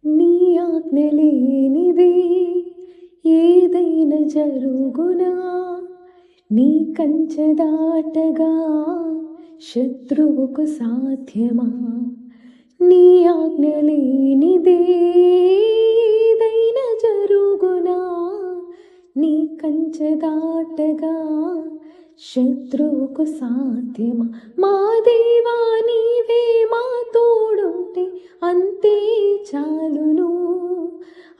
నీ ఆజ్ఞ లేనిదే ఏదైనా జరుగునా, నీ కంచె దాటగా శత్రువుకు సాధ్యమా? నీ ఆజ్ఞ లేనిదే ఏదైనా జరుగునా, నీ కంచె దాటగా శత్రువుకు సాధ్యమా? మా దేవా నీవే మా తోడుంటే అంతే చాలును.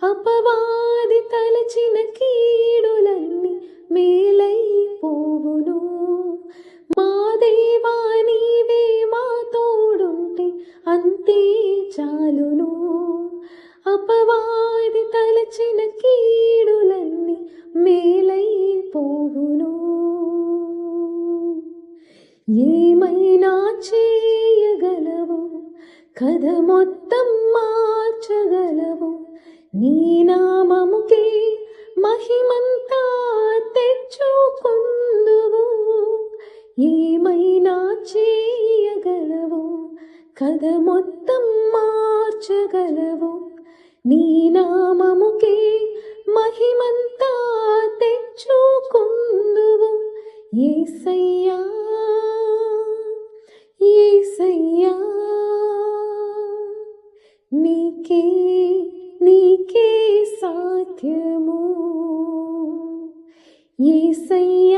అపవాది తలచిన కీడులన్నీ మేలైపోవును. మా దేవా నీవే మా తోడుంటే అంతే చాలును. అపవాది తలచిన కీడులన్నీ మేలైపోవును. ఏమైనా చేయగలవు, కథ మొత్తం మార్చగలవు. నీ నామముకే మహిమంతా తెచ్చుకుందువు. ఏమైనా చేయగలవు, కథ మొత్తం మార్చగలవు. నీ నామముకే మహిమంతా తెచ్చుకుందువు. యేసయ్యా యేసయ్యా, నీకే నీకే సాధ్యము. యేసయ్యా